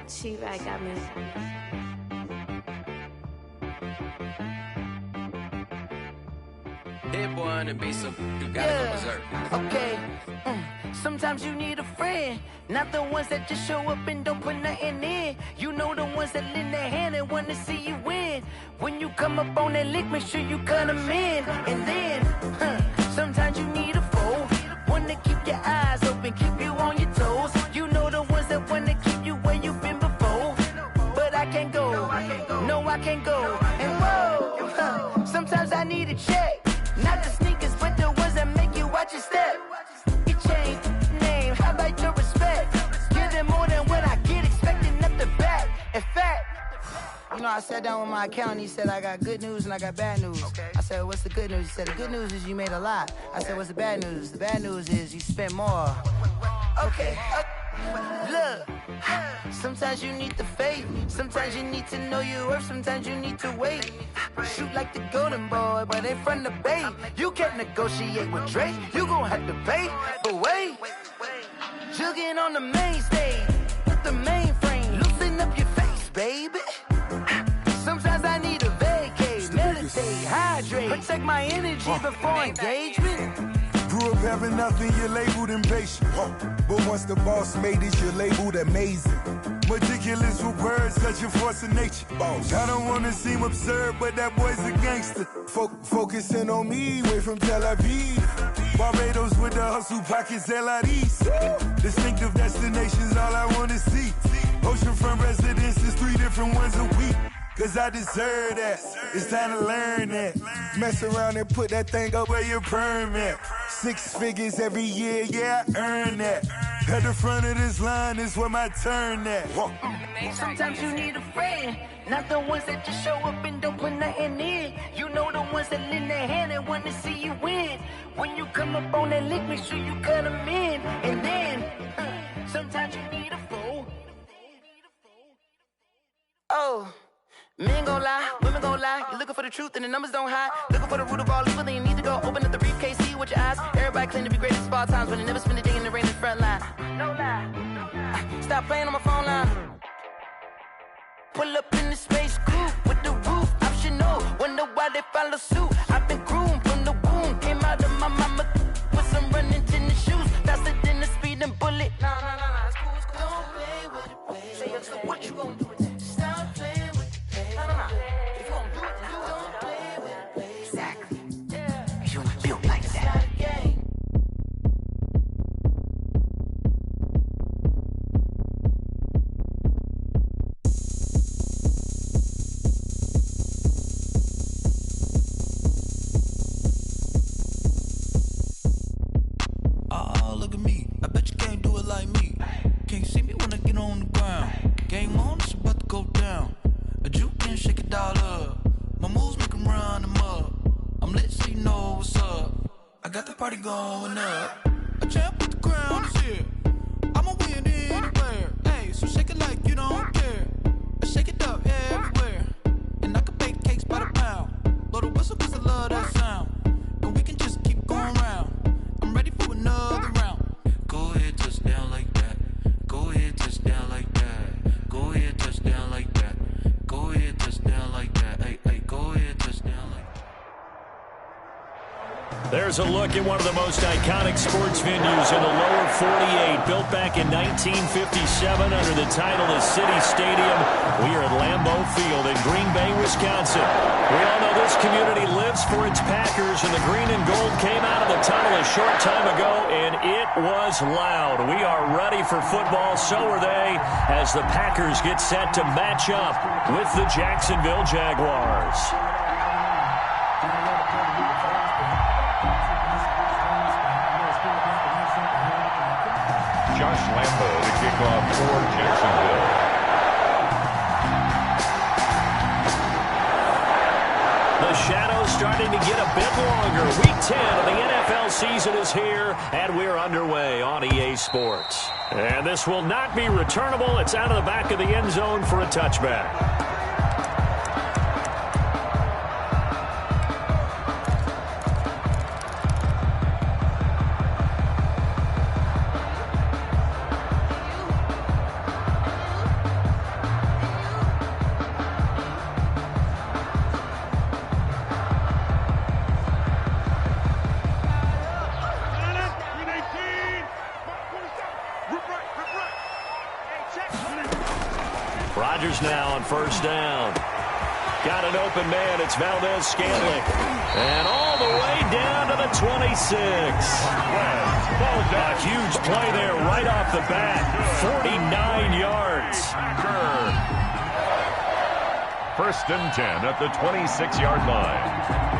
She right got me. Hit boy on the beat, so you gotta go berserk. Okay. Sometimes you need a friend, not the ones that just show up and don't put nothing in. You know the ones that lend their hand and want to see you win. When you come up on that lick, make sure you cut them in. And then, sometimes you need a foe, one to keep your eyes open, keep you on your toes. You know the ones that want to keep you where you've been before. But I can't go, no I can't go. And whoa, sometimes I need a check, not the sneakers, but the ones that make you watch your step. Your chain, name, how about your respect? Give them more than what I get, expecting up the back. In fact, you know, I sat down with my accountant, he said I got good news and I got bad news. I said, what's the good news? He said, the good news is you made a lot. I said, what's the bad news? The bad news is you spent more. Okay, look, sometimes you need the faith, sometimes you need to know your worth, sometimes you need to wait. Shoot like the golden boy, but ain't from the bay. You can't negotiate with Drake, you gon' have to pay. But wait, jugging on the main stage, with the mainframe, loosen up your face, baby. Sometimes I need a vacate, meditate, hydrate, protect my energy before engagement. Grew up having nothing, you're labeled impatient. But once the boss made it, you're labeled amazing. Meticulous with words, such a force of nature. I don't wanna seem absurd, but that boy's a gangster. Focusing on me, way from Tel Aviv. Barbados with the hustle pockets, LIDs. Distinctive destinations, all I wanna see. Oceanfront residences, 3 different ones a week. Cause I deserve that, it's time to learn that. Mess around and put that thing up where your permit. 6 figures every year, yeah, I earn that. At the front of this line is where my turn at. Sometimes you need a friend, not the ones that just show up and don't put nothing in. You know the ones that lend their hand and want to see you win. When you come up on that lick, make sure you cut them in. And then, sometimes you need a foe. Oh. Men gon' lie, women gon' lie. You're looking for the truth and the numbers don't hide. Looking for the root of all evil, then you need to go open up the briefcase, see with your eyes. Everybody claim to be greatest of all times, but they never spend a day in the rain in the front line. No lie, stop playing on my phone line. Pull up in the space coupe with the roof optional. Wonder why they follow suit. I've been groomed from the womb, came out of my mama with some running tennis shoes, faster than the speeding bullet. Nah, it's cool, it's cool. Don't play with it, baby. Say, what you gon' do with that? Stop playing. If you gon' do it, you don't play with it, baby. Exactly. Yeah. You built like that. Oh, look at me. I bet you can't do it like me. Can't see me when I get on the ground. Game on, it's about to go down. A juke can shake it all up. My moves make them run them up. I'm lit so you know what's up. I got the party going up. A champ with the crown is here. I'ma win anywhere. Hey, so shake it like you don't care. I shake it up everywhere. And I can bake cakes by the pound. Blow the whistle cause I love that sound. And we can just keep going round. I'm ready for another round. Go ahead, touch down like that. Go ahead, touch down like that. Go ahead, touch down like that. Go ahead, touch down like that. Hey, go ahead, touch down like that. There's a look at one of the most iconic sports venues in the lower 48, built back in 1957 under the title of City Stadium. We are at Lambeau Field in Green Bay, Wisconsin. We all know this community lives for its Packers, and the green and gold came out of the tunnel a short time ago, and it was loud. We are ready for football, so are they, as the Packers get set to match up with the Jacksonville Jaguars. Josh Lambeau to kick off for Jacksonville. The shadow's starting to get a bit longer. Week 10 of the NFL season is here, and we're underway on EA Sports. And this will not be returnable. It's out of the back of the end zone for a touchback. Rodgers now on first down. Got an open man. It's Valdez-Scantling. And all the way down to the 26. A huge play there right off the bat. 49 yards. First and 10 at the 26-yard line.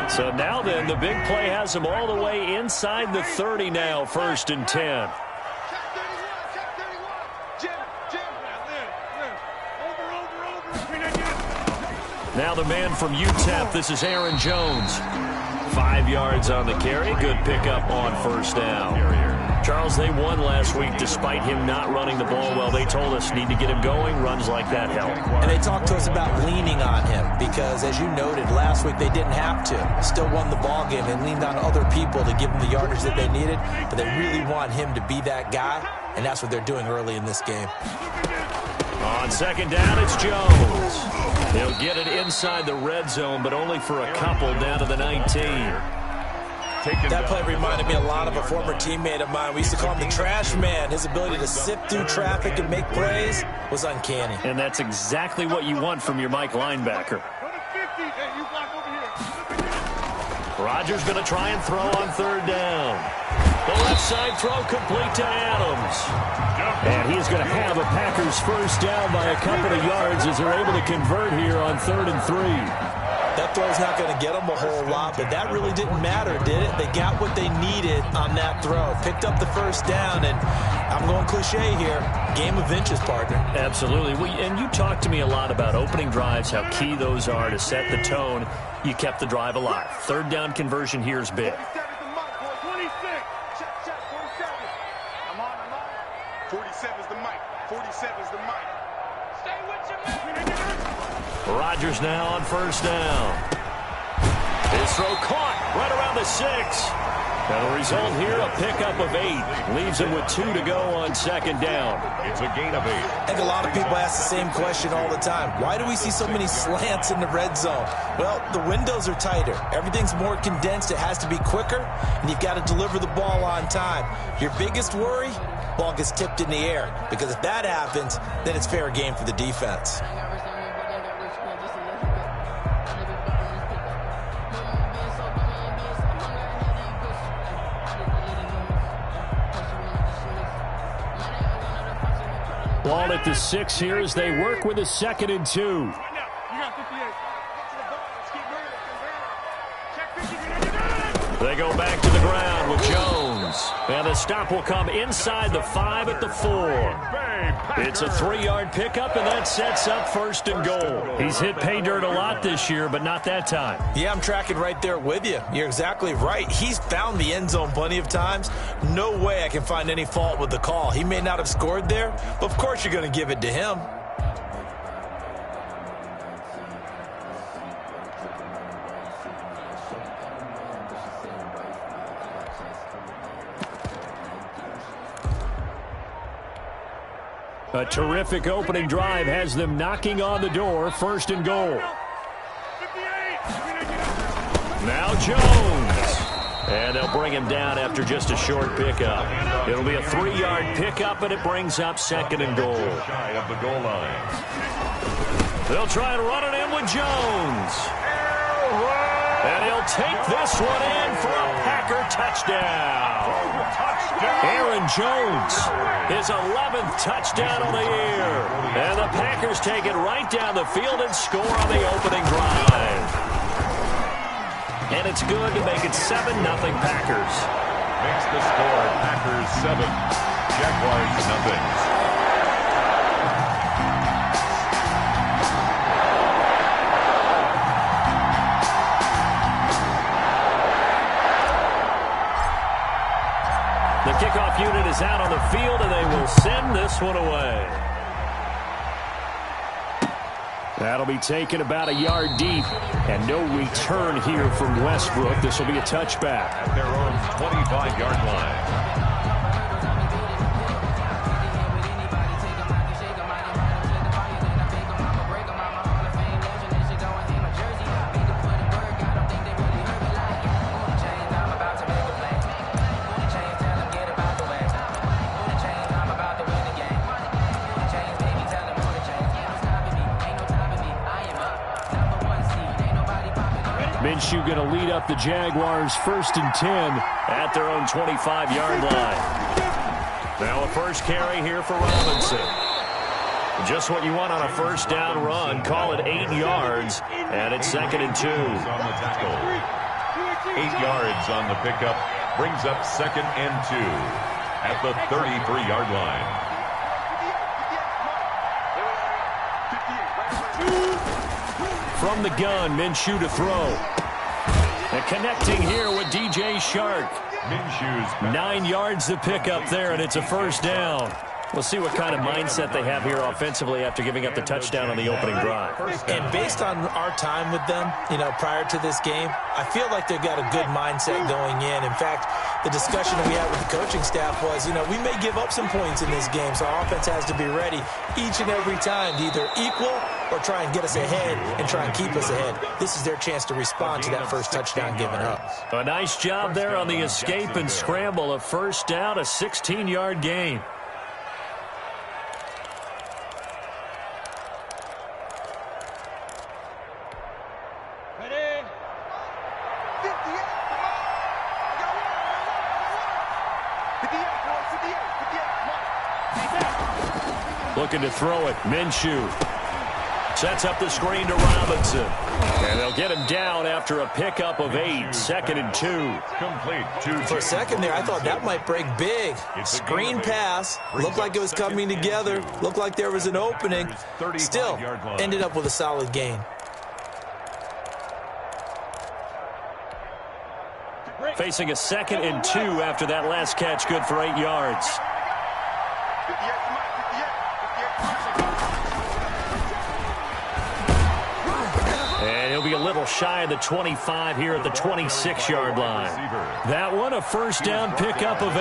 So now then, the big play has him all the way inside the 30 now, first and 10. Now the man from UTEP, this is Aaron Jones. 5 yards on the carry. Good pickup on first down. Charles, they won last week despite him not running the ball well. They told us need to get him going. Runs like that help. And they talked to us about leaning on him because, as you noted, last week they didn't have to. Still won the ball game. They leaned on other people to give them the yardage that they needed, but they really want him to be that guy, and that's what they're doing early in this game. On second down, it's Jones. He'll get it inside the red zone, but only for a couple down to the 19. That play reminded me a lot of a former teammate of mine. We used to call him the trash man. His ability to sift through traffic and make plays was uncanny. And that's exactly what you want from your Mike linebacker. Rodgers going to try and throw on third down. The left side throw complete to Adams. And he's going to have a Packers first down by a couple of yards as they're able to convert here on 3rd and 3. That throw's not going to get them a whole lot, but that really didn't matter, did it? They got what they needed on that throw. Picked up the first down, and I'm going cliche here, game of inches, partner. Absolutely. And you talked to me a lot about opening drives, how key those are to set the tone. You kept the drive alive. Third down conversion here is big. 47's the mic. 47's the mic. Stay with your man. Rodgers now on first down. His throw caught right around the 6. And the result here, a pickup of 8. Leaves him with 2 to go on second down. It's a gain of 8. I think a lot of people ask the same question all the time. Why do we see so many slants in the red zone? Well, the windows are tighter. Everything's more condensed. It has to be quicker, and you've got to deliver the ball on time. Your biggest worry? Ball gets tipped in the air, because if that happens, then it's fair game for the defense. Ball at the 6 here as they work with a 2nd and 2. They go back to the ground with Jones. And the stop will come inside the 5 at the 4. It's a 3-yard pickup, and that sets up 1st and goal. He's hit pay dirt a lot this year, but not that time. Yeah, I'm tracking right there with you. You're exactly right. He's found the end zone plenty of times. No way I can find any fault with the call. He may not have scored there, but of course you're going to give it to him. A terrific opening drive has them knocking on the door. 1st and goal. Now Jones. And they'll bring him down after just a short pickup. It'll be a 3-yard pickup, and it brings up 2nd and goal. Shy of the goal line. They'll try and run it in with Jones. And he'll take this one in for a Packer touchdown. Aaron Jones, his 11th touchdown on the year. And the Packers take it right down the field and score on the opening drive. And it's good to make it 7-0 Packers. Makes the score Packers 7, Jaguars nothing. The kickoff unit is out on the field, and they will send this one away. That'll be taken about a yard deep, and no return here from Westbrook. This will be a touchback. At their own 25-yard line. Minshew going to lead up the Jaguars 1st and 10 at their own 25-yard line. Now a first carry here for Robinson. Just what you want on a first down run. Call it 8 yards, and it's 2nd and 2. On the tackle. 8 yards on the pickup. Brings up 2nd and 2 at the 33-yard line. From the gun, Minshew to throw. And connecting here with DJ Shark. Minshew's 9 yards to pick up there, and it's a first down. We'll see what kind of mindset they have here offensively after giving up the touchdown on the opening drive. And based on our time with them, prior to this game, I feel like they've got a good mindset going in. In fact, the discussion that we had with the coaching staff was, we may give up some points in this game, so our offense has to be ready each and every time to either equal or try and get us ahead and try and keep us ahead. This is their chance to respond to that first touchdown given up. A nice job there on the escape and scramble. A first down, a 16-yard gain. Looking to throw it. Minshew sets up the screen to Robinson. And they'll get him down after a pickup of 8. 2nd and 2. Complete. For a second there, I thought that might break big. Screen pass. Looked like it was coming together. Looked like there was an opening. Still ended up with a solid gain. Facing a 2nd and 2 after that last catch, good for 8 yards. And he'll be a little shy of the 25 here at the 26-yard line. That one, a first down pickup of 8.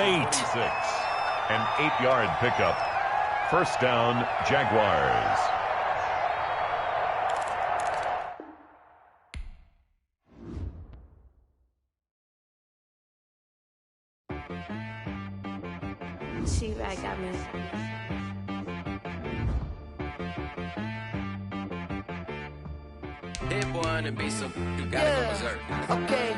An 8-yard pickup. First down, Jaguars. She-Rag got me. Hit boy on the beat, so you gotta go berserk. Okay.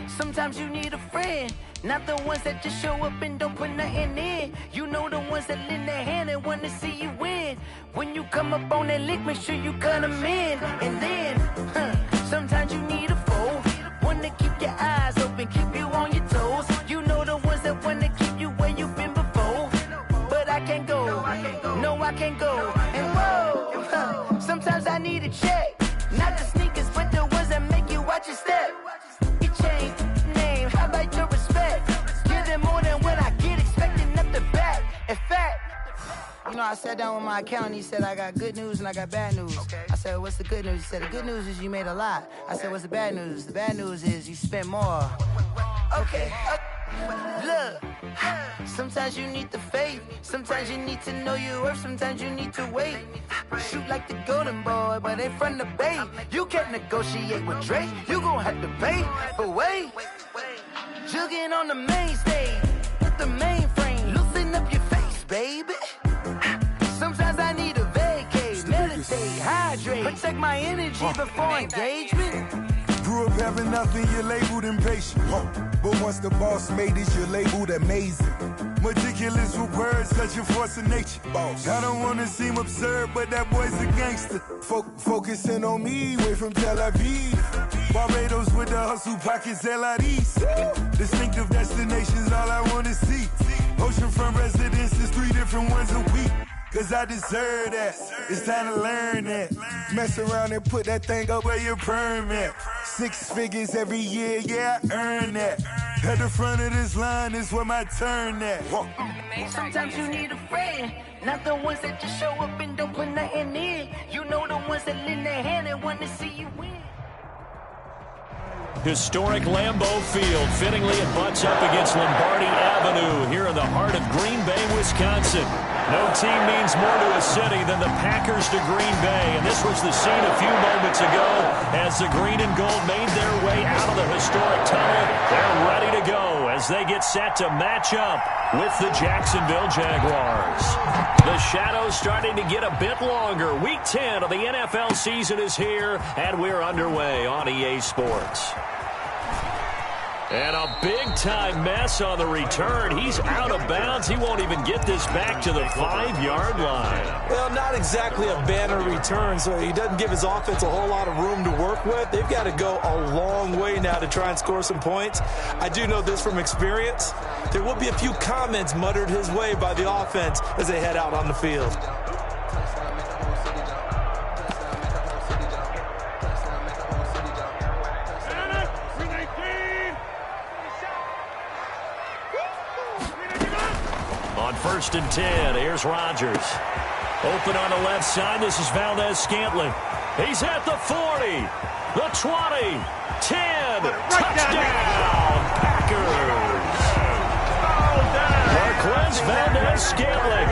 Sometimes you need a friend, not the ones that just show up and don't put nothing in. You know the ones that lend their hand and want to see you win. When you come up on that lick, make sure you cut them in. And then, sometimes you need a foe, one to keep your eyes open, keep you on your toes. You know the ones that want to keep you where you've been before. But I can't go, no I can't go. And whoa, sometimes I need a check, not the sneakers, but the ones that make you watch your step. It changed name, how about your respect? Give them more than what I get, expecting up the back. In fact, I sat down with my accountant. He said, I got good news and I got bad news. Okay. I said, what's the good news? He said, the good news is you made a lot. I said, what's the bad news? The bad news is you spent more. Okay. Look, sometimes you need the faith. Sometimes you need to know your worth. Sometimes you need to wait. Shoot like the golden boy, but ain't from the bay. You can't negotiate with Drake. You gon' have to pay. But wait, jugging on the main stage with the mainframe. Loosen up your face, baby. Sometimes I need a vacate, meditate, hydrate, protect my energy before engagement. Grew up having nothing, you're labeled impatient. But once the boss made it, you're labeled amazing. Meticulous with words, such a force of nature. I don't wanna seem absurd, but that boy's a gangster. Focusing on me, way from Tel Aviv. Barbados with the hustle pockets, LIDs. Distinctive destinations, all I wanna see. Oceanfront residences, 3 different ones a week. Cause I deserve that, it's time to learn that. Mess around and put that thing up where your permit. 6 figures every year, yeah, I earn that. At the front of this line is where my turn at. Sometimes you need a friend, not the ones that just show up and don't put nothing in. You know the ones that lend their hand and want to see you win. Historic Lambeau Field. Fittingly, it butts up against Lombardi Avenue here in the heart of Green Bay, Wisconsin. No team means more to a city than the Packers to Green Bay, and this was the scene a few moments ago as the green and gold made their way out of the historic tunnel. They're ready to go as they get set to match up with the Jacksonville Jaguars. The shadow's starting to get a bit longer. Week 10 of the NFL season is here, and we're underway on EA Sports. And a big-time mess on the return. He's out of bounds. He won't even get this back to the 5-yard line. Well, not exactly a banner return, so he doesn't give his offense a whole lot of room to work with. They've got to go a long way now to try and score some points. I do know this from experience. There will be a few comments muttered his way by the offense as they head out on the field. First and 10. Here's Rodgers. Open on the left side. This is Valdez-Scantling. He's at the 40, the 20, 10. Touchdown, Packers. Marquez Valdez-Scantling,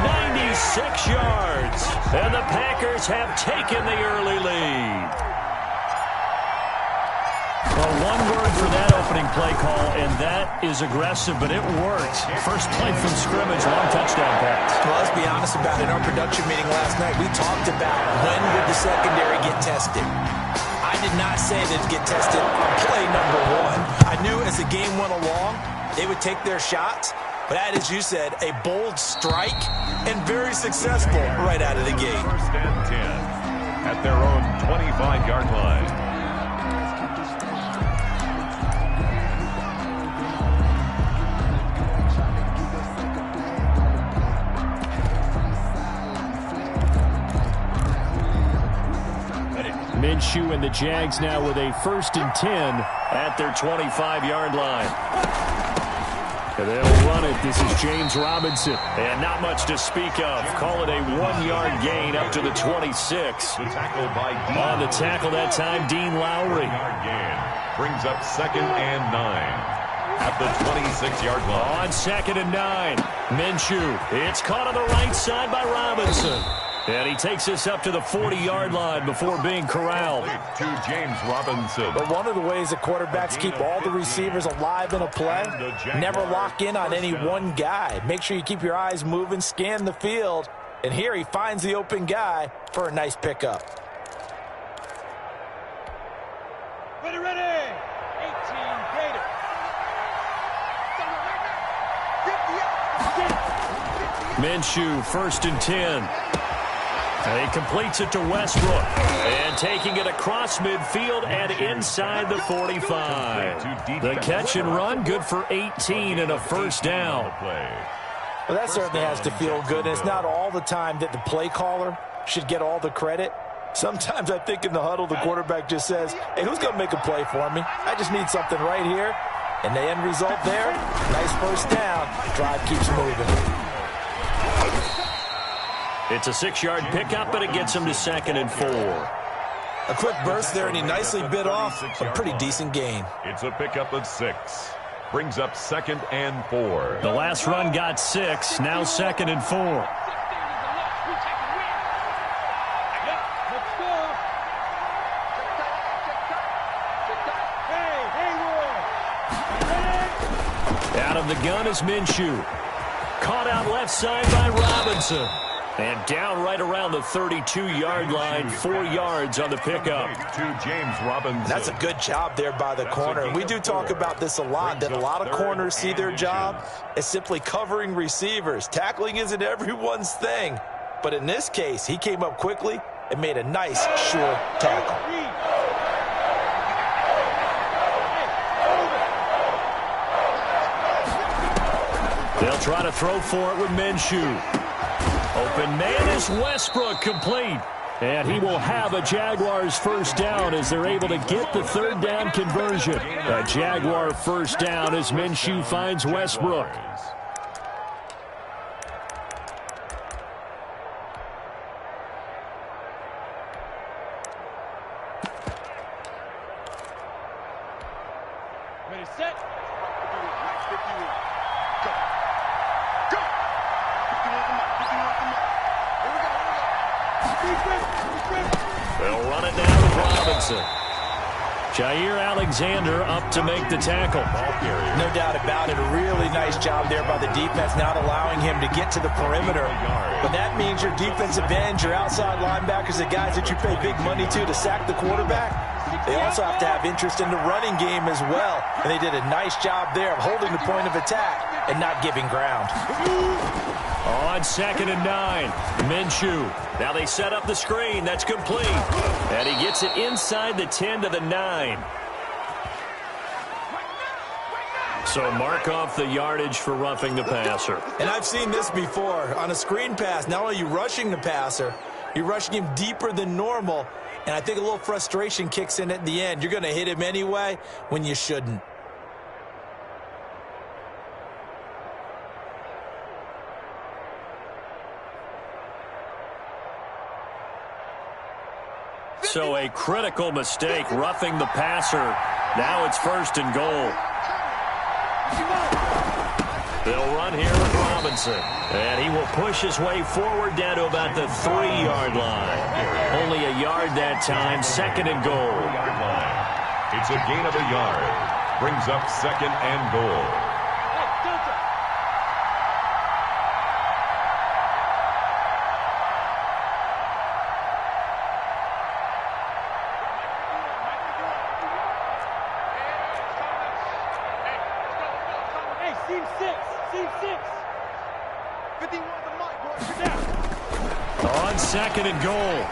96 yards. And the Packers have taken the early lead. Well, one word for that opening play call, and that is aggressive, but it worked. First play from scrimmage, long touchdown pass. Well, let's be honest about it. In our production meeting last night, we talked about when would the secondary get tested. I did not say they'd get tested on play number 1. I knew as the game went along, they would take their shots. But that, as you said, a bold strike and very successful right out of the gate. First and 10 at their own 25-yard line. Minshew and the Jags now with a first and 10 at their 25-yard line. And they'll run it. This is James Robinson. And not much to speak of. Call it a 1-yard gain up to the 26. The tackle by Dean. On the tackle that time, Dean Lowry. Brings up second and 9 at the 26-yard line. On second and 9, Minshew. It's caught on the right side by Robinson. And he takes us up to the 40-yard line before being corralled. To James Robinson. But one of the ways that quarterbacks keep all the receivers alive in a play, never lock in on any one guy. Make sure you keep your eyes moving, scan the field. And here he finds the open guy for a nice pickup. Ready, ready. 18 Gator. Minshew, first and 10. And he completes it to Westbrook. And taking it across midfield and inside the 45. The catch and run, good for 18 and a first down. Well, that certainly has to feel good. And it's not all the time that the play caller should get all the credit. Sometimes I think in the huddle, the quarterback just says, hey, who's going to make a play for me? I just need something right here. And the end result there, nice first down. Drive keeps moving. It's a 6-yard pickup, and it gets him to second and 4. A quick burst there, and he nicely bit off a pretty decent gain. It's a pickup of 6. Brings up second and 4. The last run got 6, now second and 4. Out of the gun is Minshew. Caught out left side by Robinson. And down right around the 32-yard line, 4 yards on the pickup. To James Robinson. That's a good job there by the corner. We do talk about this a lot, that a lot of corners see their job as simply covering receivers. Tackling isn't everyone's thing. But in this case, he came up quickly and made a nice, sure tackle. They'll try to throw for it with Minshew. Open man is Westbrook, complete. And he will have a Jaguars first down as they're able to get the third down conversion. A Jaguar first down as Minshew finds Westbrook. Ready, set. They'll run it now with Robinson. Jair Alexander up to make the tackle. No doubt about it. A really nice job there by the defense, not allowing him to get to the perimeter. But that means your defensive ends, your outside linebackers, the guys that you pay big money to sack the quarterback, they also have to have interest in the running game as well. And they did a nice job there of holding the point of attack and not giving ground. On 2nd and 9, Minshew. Now they set up the screen. That's complete. And he gets it inside the 10 to the 9. So mark off the yardage for roughing the passer. And I've seen this before. On a screen pass, not only are you rushing the passer, you're rushing him deeper than normal. And I think a little frustration kicks in at the end. You're going to hit him anyway when you shouldn't. So a critical mistake, roughing the passer. Now it's 1st and goal. They'll run here with Robinson. And he will push his way forward down to about the 3-yard line. Only a yard that time, 2nd and goal. It's a gain of a yard. Brings up 2nd and goal. On 2nd and goal,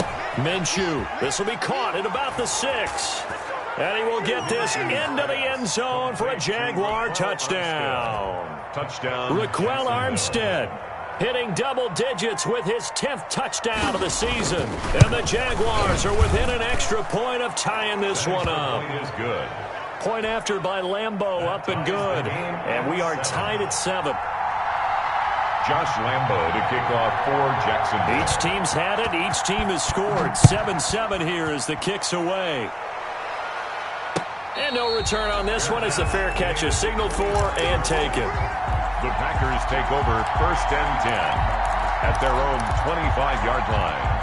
Minshew. This will be caught at about the 6. And he will get this into the end zone for a Jaguar touchdown. Raquel Armstead hitting double digits with his 10th touchdown of the season. And the Jaguars are within an extra point of tying this one up. Point after by Lambo, up and good. And we are tied at 7. Josh Lambo to kick off for Jacksonville. Each team's had it. Each team has scored. 7-7 here as the kick's away. And no return on this one as the fair catch is signaled for and taken. The Packers take over 1st and 10 at their own 25-yard line.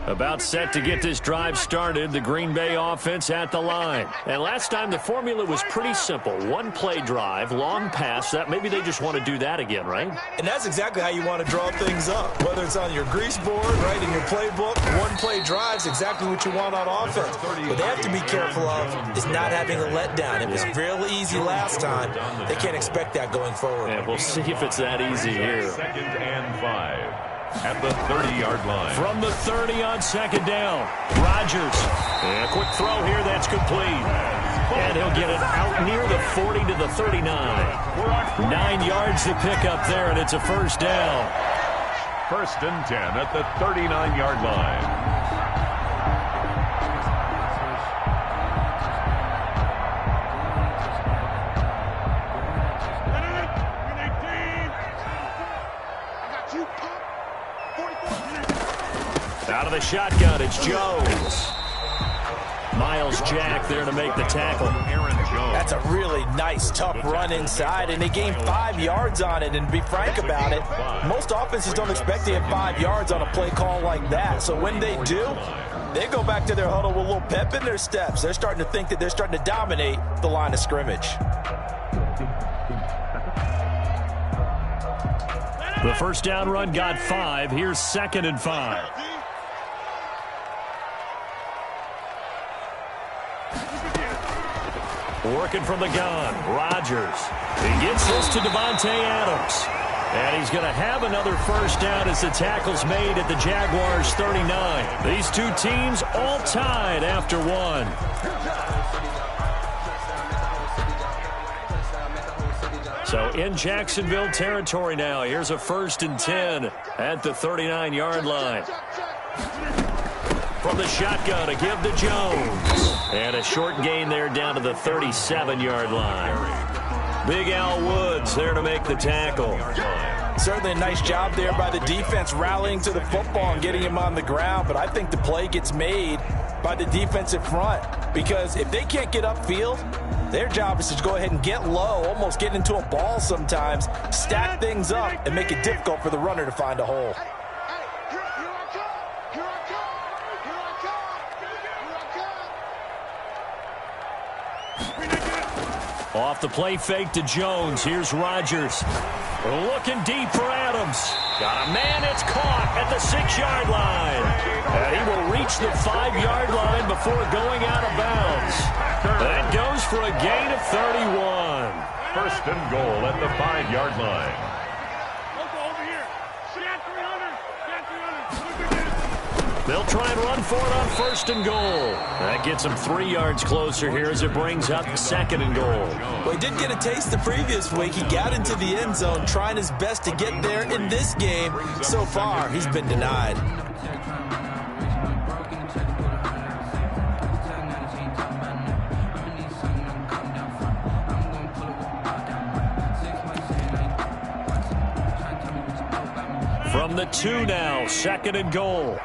About set to get this drive started, the Green Bay offense at the line. And last time the formula was pretty simple. 1-play drive, long pass. That maybe they just want to do that again, right? And that's exactly how you want to draw things up. Whether it's on your grease board, right, in your playbook, 1-play drive's exactly what you want on offense. What they have to be careful of is not having a letdown. It was real easy last time. They can't expect that going forward. And we'll see if it's that easy here. 2nd and 5. At the 30-yard line. From the 30 on 2nd down, Rodgers. And a quick throw here, that's complete. And he'll get it out near the 40 to the 39. 9 yards to pick up there, and it's a 1st down. 1st and 10 at the 39-yard line. Out of the shotgun, it's Jones. Miles Jack there to make the tackle. That's a really nice, tough run inside, and they gained 5 yards on it. And to be frank about it, most offenses don't expect to have 5 yards on a play call like that. So when they do, they go back to their huddle with a little pep in their steps. They're starting to think that they're starting to dominate the line of scrimmage. The 1st down run got 5. Here's 2nd and 5. Working from the gun, Rodgers. He gets this to Devontae Adams. And he's going to have another 1st down as the tackle's made at the Jaguars' 39. These two teams all tied after 1. So in Jacksonville territory now. Here's a 1st and 10 at the 39-yard line. From the shotgun to give to Jones. And a short gain there down to the 37-yard line. Big Al Woods there to make the tackle. Certainly a nice job there by the defense rallying to the football and getting him on the ground, but I think the play gets made by the defensive front because if they can't get upfield, their job is to go ahead and get low, almost get into a ball sometimes, stack things up, and make it difficult for the runner to find a hole. Off the play fake to Jones. Here's Rodgers. Looking deep for Adams. Got a man. It's caught at the 6-yard line. And he will reach the 5-yard line before going out of bounds. That goes for a gain of 31. First and goal at the 5-yard line. They'll try and run for it on first and goal. That gets them 3 yards closer here as it brings up second and goal. Well, he did get a taste the previous week. He got into the end zone trying his best to get there in this game. So far, he's been denied. From the 2 now, second and goal.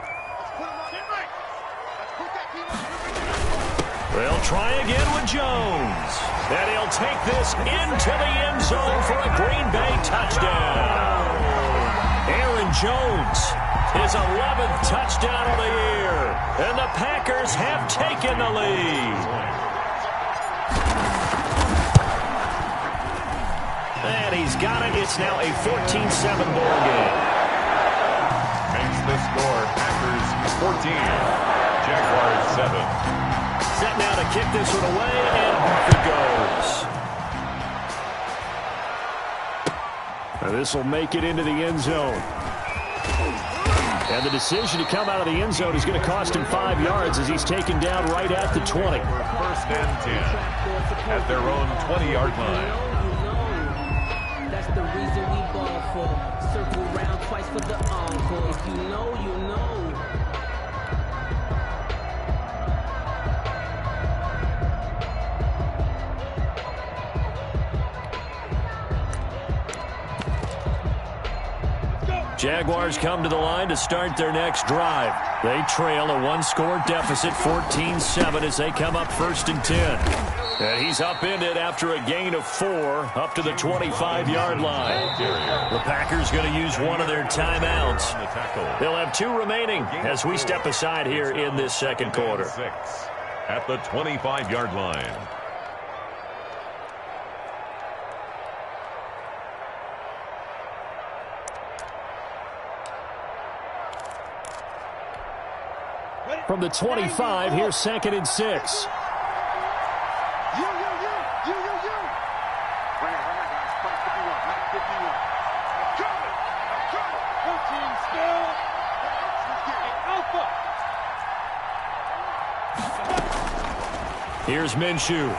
They'll try again with Jones. And he'll take this into the end zone for a Green Bay touchdown. Aaron Jones, his 11th touchdown of the year. And the Packers have taken the lead. And he's got it. It's now a 14-7 ball game. Makes the score Packers 14, Jaguars 7. Set now to kick this one away, and off it goes. Now this will make it into the end zone. And the decision to come out of the end zone is going to cost him 5 yards as he's taken down right at the 20. First and 10 at their own 20-yard line. That's the reason we ball for. Circle round twice for the encore. If you know, you know. Jaguars come to the line to start their next drive. They trail a one-score deficit, 14-7, as they come up first and 10. And he's upended after a gain of 4 up to the 25-yard line. The Packers going to use one of their timeouts. They'll have 2 remaining as we step aside here in this second quarter. 6 at the 25-yard line. From the 25, here's second and 6. Here's Minshew.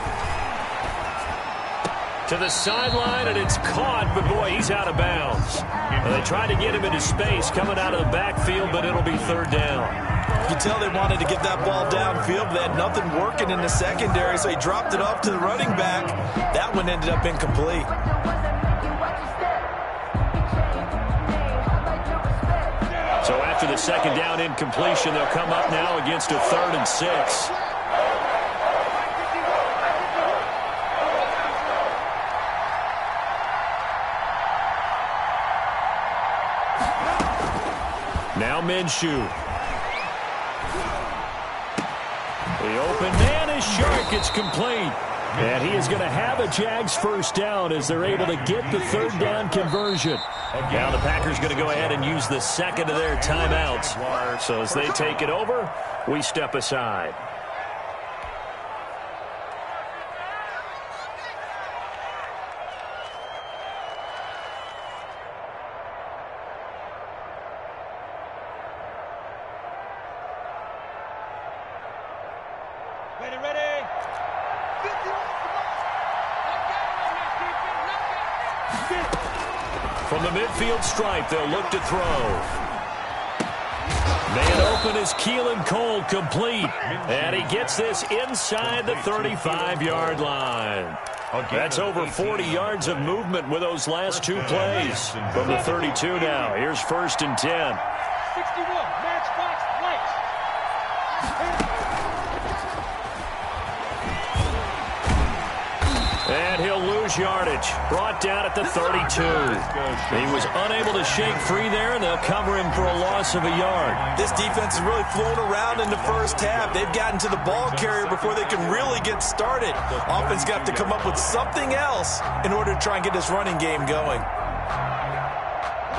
To the sideline, and it's caught, but boy, he's out of bounds. They tried to get him into space coming out of the backfield, but it'll be third down. You can tell they wanted to get that ball downfield, but they had nothing working in the secondary, so he dropped it off to the running back. That one ended up incomplete. So after the second down incompletion, they'll come up now against a 3rd and 6. Now Minshew. The open man is short. It's complete. And he is going to have a Jags first down as they're able to get the 3rd down conversion. Now the Packers going to go ahead and use the second of their timeouts. So as they take it over, we step aside. From the midfield stripe, they'll look to throw. Man open is Keelan Cole, complete. And he gets this inside the 35-yard line. That's over 40 yards of movement with those last two plays. From the 32 now, here's 1st and 10. 61, matchbox lights. And he'll lose yardage. Brought down at the 32. He was unable to shake free there, and they'll cover him for a loss of a yard. This defense is really flown around in the first half. They've gotten to the ball carrier before they can really get started. Offense got to come up with something else in order to try and get this running game going.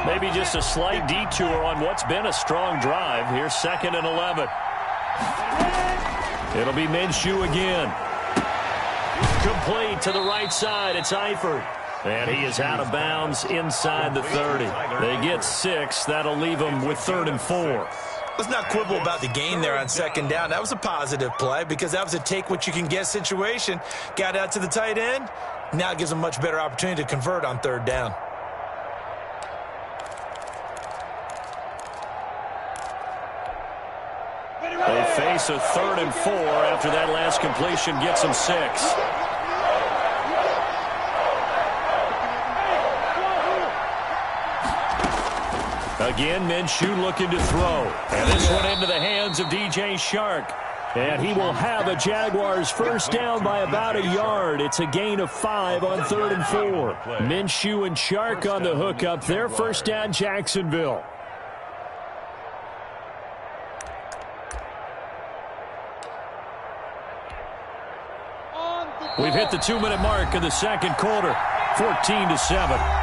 Maybe just a slight detour on what's been a strong drive. Here's 2nd and 11. It'll be Minshew again. Complete to the right side. It's Eifert. And he is out of bounds inside the 30. They get 6. That'll leave them with 3rd and 4. Let's not quibble about the gain there on 2nd down. That was a positive play because that was a take-what-you-can-get situation. Got out to the tight end. Now it gives them a much better opportunity to convert on 3rd down. They face a 3rd and 4 after that last completion gets them 6. Again, Minshew looking to throw. And this one into the hands of DJ Chark. And he will have a Jaguars 1st down by about a yard. It's a gain of 5 on 3rd and 4. Minshew and Chark on the hook up there. 1st down, Jacksonville. We've hit the 2-minute mark in the 2nd quarter. 14-7.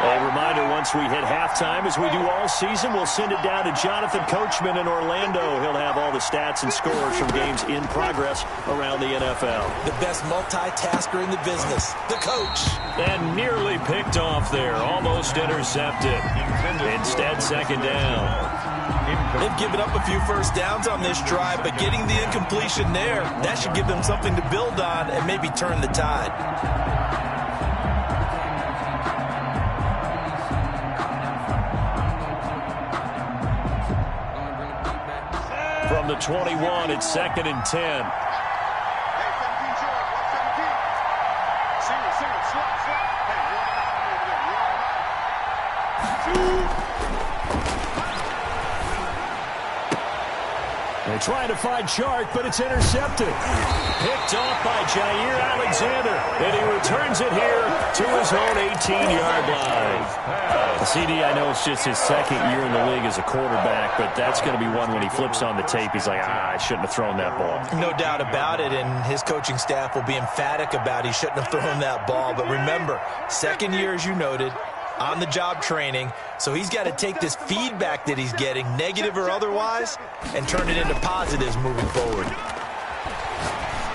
A reminder, once we hit halftime, as we do all season, we'll send it down to Jonathan Coachman in Orlando. He'll have all the stats and scores from games in progress around the NFL. The best multitasker in the business, the coach. And nearly picked off there, almost intercepted. Instead, 2nd down. They've given up a few 1st downs on this drive, but getting the incompletion there, that should give them something to build on and maybe turn the tide. From the 21, it's 2nd and 10. They try to find Chark, but it's intercepted. Picked off by Jair Alexander, and he returns it here to his own 18-yard line. CD, I know it's just his 2nd year in the league as a quarterback, but that's going to be one when he flips on the tape, he's like, I shouldn't have thrown that ball. No doubt about it, and his coaching staff will be emphatic about he shouldn't have thrown that ball. But remember, 2nd year, as you noted, on-the-job training, so he's got to take this feedback that he's getting, negative or otherwise, and turn it into positives moving forward.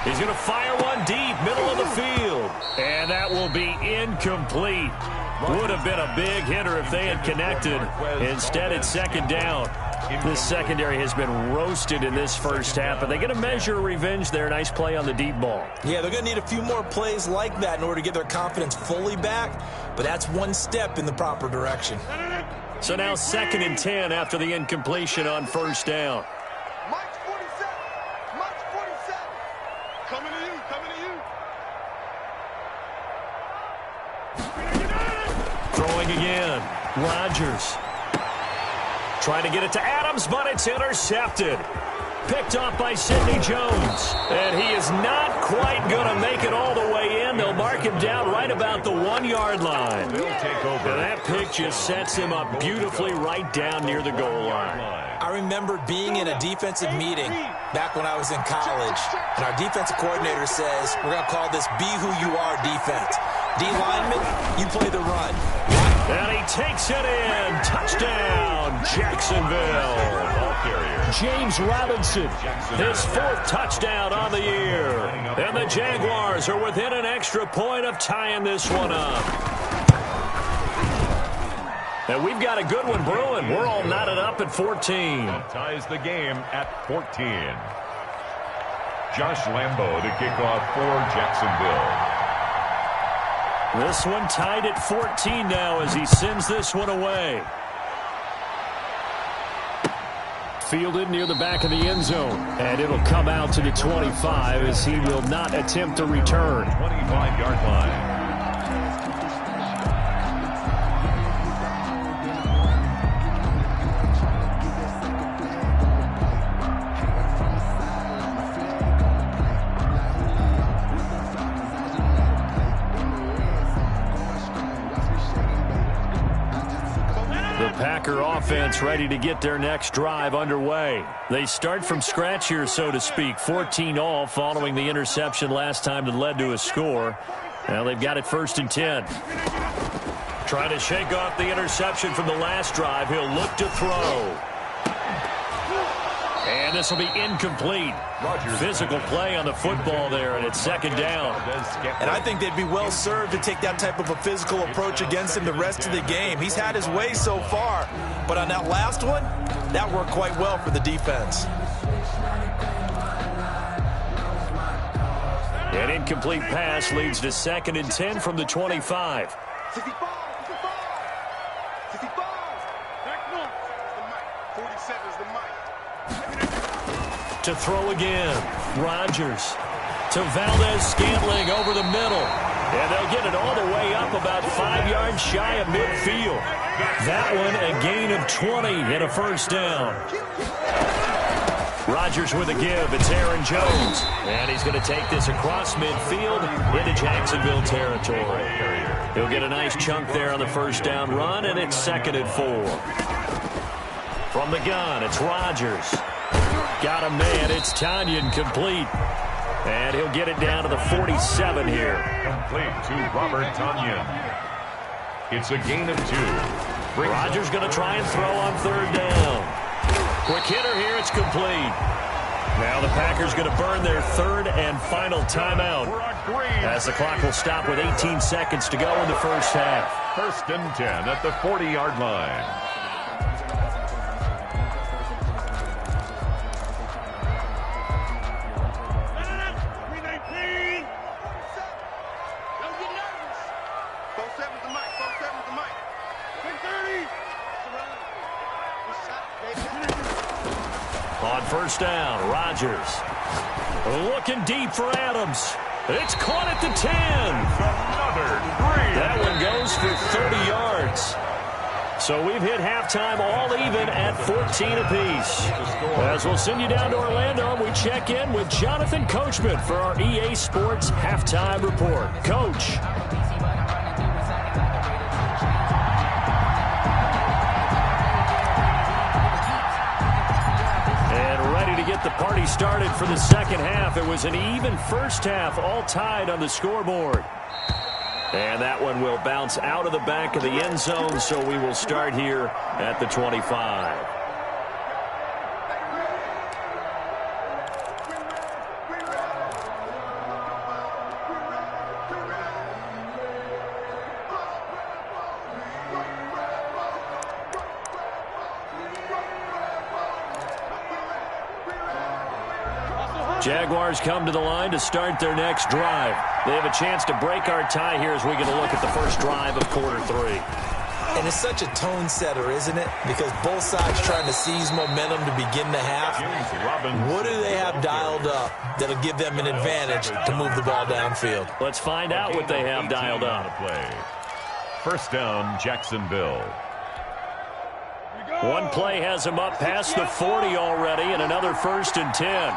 He's going to fire one deep, middle of the field, and that will be incomplete. Would have been a big hitter if they had connected. Instead, it's 2nd down. This secondary has been roasted in this first half, but they're going to measure revenge there. Nice play on the deep ball. Yeah, they're going to need a few more plays like that in order to get their confidence fully back, but that's one step in the proper direction. So now 2nd and 10 after the incompletion on 1st down. Mike's 47. Mike's 47. Coming to you. Coming to you. Throwing again. Rodgers. Trying to get it to Adams, but it's intercepted. Picked off by Sidney Jones. And he is not quite going to make it all the way in. They'll mark him down right about the 1-yard line. They'll take over. And that pick just sets him up beautifully right down near the goal line. I remember being in a defensive meeting back when I was in college, and our defensive coordinator says, we're going to call this Be Who You Are defense. D lineman, you play the run. And he takes it in. Touchdown, Jacksonville. James Robinson, his 4th touchdown on the year. And the Jaguars are within an extra point of tying this one up. And we've got a good one brewing. We're all knotted up at 14. Ties the game at 14. Josh Lambo to kick off for Jacksonville. This one tied at 14 now as he sends this one away. Fielded near the back of the end zone. And it'll come out to the 25 as he will not attempt to return. 25-yard line. Packer offense ready to get their next drive underway. They start from scratch here, so to speak. 14 all following the interception last time that led to a score. Now they've got it 1st and 10. Trying to shake off the interception from the last drive. He'll look to throw. And this will be incomplete. Physical play on the football there, and it's 2nd down. And I think they'd be well served to take that type of a physical approach against him the rest of the game. He's had his way so far, but on that last one, that worked quite well for the defense. An incomplete pass leads to 2nd and 10 from the 25. To throw again. Rodgers to Valdez-Scantling over the middle. And they'll get it all the way up about 5 yards shy of midfield. That one a gain of 20 and a 1st down. Rodgers with a give. It's Aaron Jones. And he's going to take this across midfield into Jacksonville territory. He'll get a nice chunk there on the 1st down run, and it's 2nd and 4. From the gun, it's Rodgers. Got a man. It's Tanyan complete. And he'll get it down to the 47 here. Complete to Robert Tanyan. It's a gain of 2. Rodgers going to try and throw on 3rd down. Quick hitter here. It's complete. Now the Packers going to burn their 3rd and final timeout as the clock will stop with 18 seconds to go in the 1st half. 1st and 10 at the 40-yard line. On 1st down, Rodgers looking deep for Adams. It's caught at the 10. That one goes for 30 yards. So we've hit halftime all even at 14 apiece. As we'll send you down to Orlando, we check in with Jonathan Coachman for our EA Sports Halftime Report. Coach. Get the party started for the 2nd half. It was an even 1st half, all tied on the scoreboard. And that one will bounce out of the back of the end zone, so we will start here at the 25. Jaguars come to the line to start their next drive. They have a chance to break our tie here as we get a look at the 1st drive of quarter 3. And it's such a tone setter, isn't it? Because both sides trying to seize momentum to begin the half. What do they have dialed up that'll give them an advantage to move the ball downfield? Let's find out what they have dialed up. 1st down, Jacksonville. One play has him up past the 40 already, and another 1st and 10.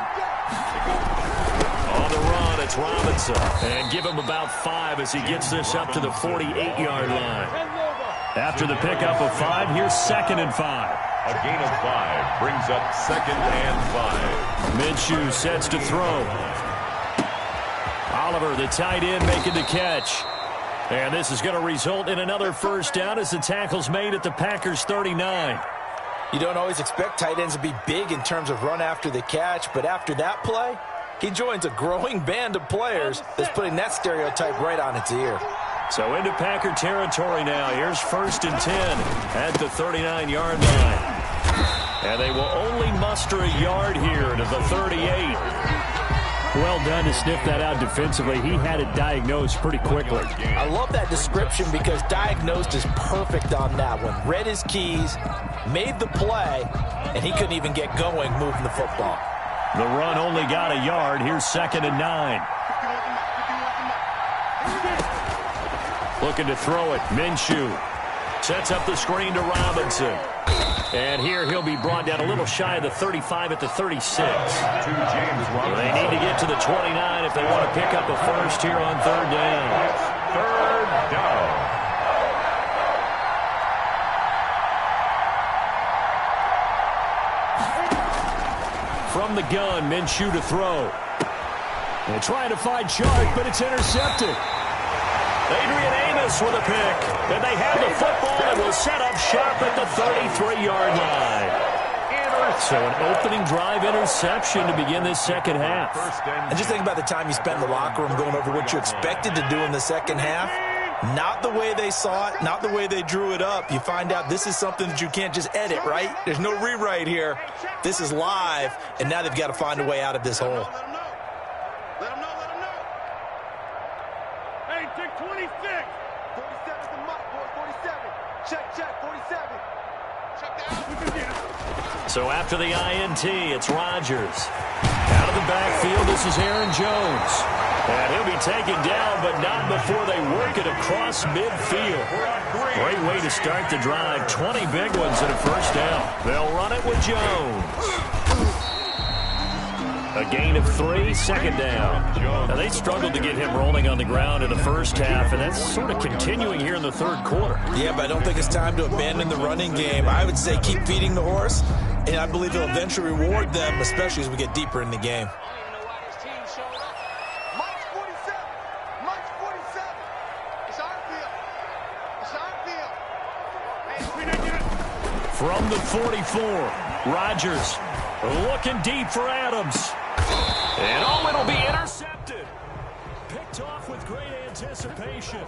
On the run, it's Robinson. And give him about 5 as he gets this up to the 48-yard line. After the pickup of 5, here's 2nd and 5. A gain of 5 brings up 2nd and 5. Minshew sets to throw. Oliver, the tight end, making the catch. And this is going to result in another 1st down as the tackle's made at the Packers' 39. You don't always expect tight ends to be big in terms of run after the catch, but after that play, he joins a growing band of players that's putting that stereotype right on its ear. So into Packer territory now. Here's 1st and 10 at the 39-yard line. And they will only muster a yard here to the 38. Well done to sniff that out defensively. He had it diagnosed pretty quickly. I love that description because diagnosed is perfect on that one. Read his keys, made the play, and he couldn't even get going moving the football. The run only got a yard. Here's 2nd and 9. Looking to throw it. Minshew sets up the screen to Robinson. And here he'll be brought down a little shy of the 35 at the 36. They need to get to the 29 if they want to pick up a first here on 3rd down. Third down. From the gun, Minshew to throw. And trying to find Shark, but it's intercepted. Adrian Amos with a pick. And they have the football and will set up Sharp at the 33-yard line. So an opening drive interception to begin this second half. And just think about the time you spent in the locker room going over what you expected to do in the second half. Not the way they saw it, not the way they drew it up. You find out this is something that you can't just edit, right? There's no rewrite here. This is live, and now they've got to find a way out of this hole. Let him know. Hey, take 26. 47's the mic, boys. 47. Check, 47. Check that out. So after the INT, it's Rodgers. Out of the backfield, this is Aaron Jones. And he'll be taken down, but not before they work it across midfield. Great way to start the drive. 20 big ones and a first down. They'll run it with Jones. A gain of 3, 2nd down. Now, they struggled to get him rolling on the ground in the first half, and that's sort of continuing here in the 3rd quarter. Yeah, but I don't think it's time to abandon the running game. I would say keep feeding the horse, and I believe he'll eventually reward them, especially as we get deeper in the game. From the 44, Rodgers looking deep for Adams. And it'll be intercepted. Picked off with great anticipation.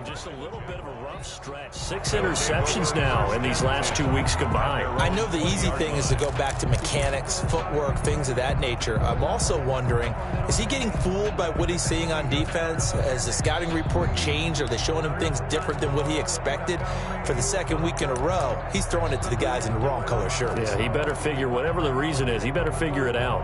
Just a little bit of a rough stretch. 6 interceptions now in these last 2 weeks combined. I know the easy thing is to go back to mechanics, footwork, things of that nature. I'm also wondering, is he getting fooled by what he's seeing on defense? Has the scouting report changed? Are they showing him things different than what he expected? For the 2nd week in a row, he's throwing it to the guys in the wrong color shirts. Yeah, he better figure, whatever the reason is, he better figure it out.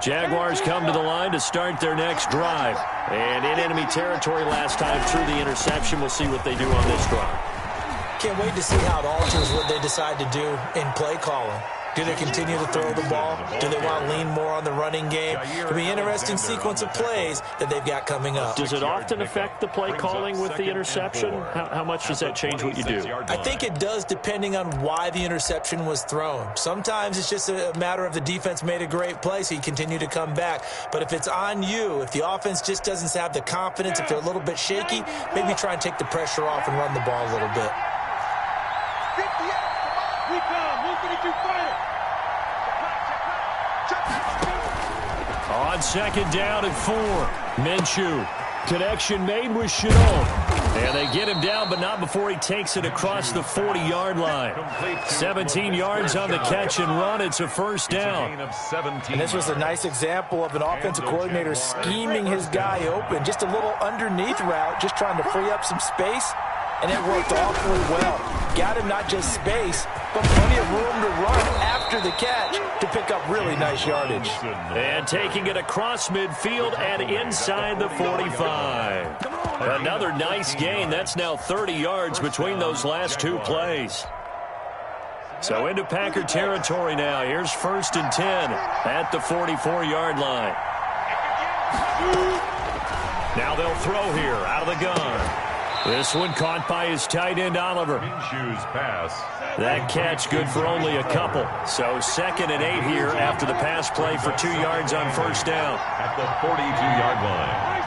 Jaguars come to the line to start their next drive. And in enemy territory last time through the interception. We'll see what they do on this drive. Can't wait to see how it alters what they decide to do in play calling. Do they continue to throw the ball? Do they want to lean more on the running game? It'll be an interesting sequence of plays that they've got coming up. Does it often affect the play calling with the interception? How much does that change what you do? I think it does, depending on why the interception was thrown. Sometimes it's just a matter of the defense made a great play, so you continue to come back. But if it's on you, if the offense just doesn't have the confidence, if they're a little bit shaky, maybe try and take the pressure off and run the ball a little bit. On 2nd down and 4, Minshew. Connection made with Shenault. And they get him down, but not before he takes it across the 40-yard line. 17 yards on the catch and run. It's a first down. And this was a nice example of an offensive coordinator scheming his guy open. Just a little underneath route, just trying to free up some space. And it worked awfully well. Got him not just space, but plenty of room to run after the catch to pick up really nice yardage. And taking it across midfield and inside the 45. Another nice gain. That's now 30 yards between those last 2 plays. So into Packer territory now. Here's 1st and 10 at the 44-yard line. Now they'll throw here out of the gun. This one caught by his tight end, Oliver. Pass. That catch good for only a couple. So 2nd and 8 here after the pass play for 2 yards on first down. At the 42-yard line.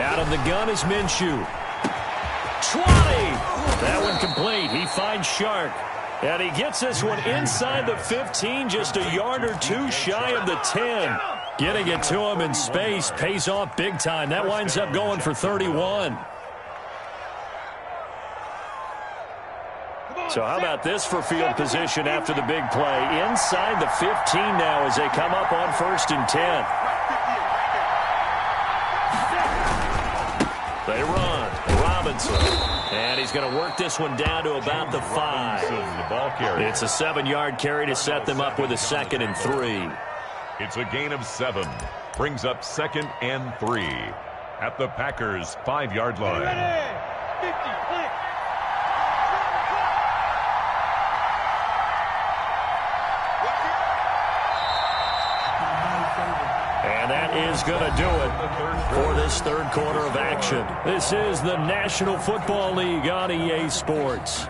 Out of the gun is Minshew. 20! That one complete. He finds Shark. And he gets this one inside the 15, just a yard or 2 shy of the 10. Getting it to him in space pays off big time. That winds up going for 31. So how about this for field position after the big play? Inside the 15 now as they come up on 1st and 10. They run. Robinson. And he's going to work this one down to about the 5. The ball carry. It's a 7-yard carry to set them up with a 2nd and 3. It's a gain of 7. Brings up 2nd and 3 at the Packers' 5-yard line. 50, click. And that is going to do it for this third quarter of action. This is the National Football League on EA Sports.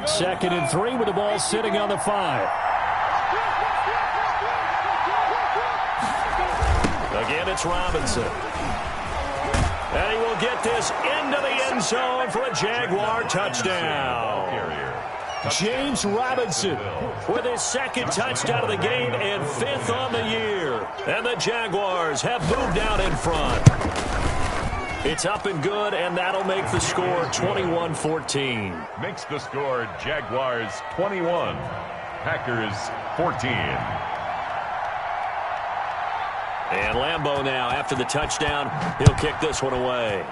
Second and 3 with the ball sitting on the 5. Again, it's Robinson. And he will get this into the end zone for a Jaguar touchdown. James Robinson with his 2nd touchdown of the game and 5th on the year. And the Jaguars have moved out in front. It's up and good, and that'll make the score 21-14. Makes the score Jaguars 21, Packers 14. And Lambeau now, after the touchdown, he'll kick this one away.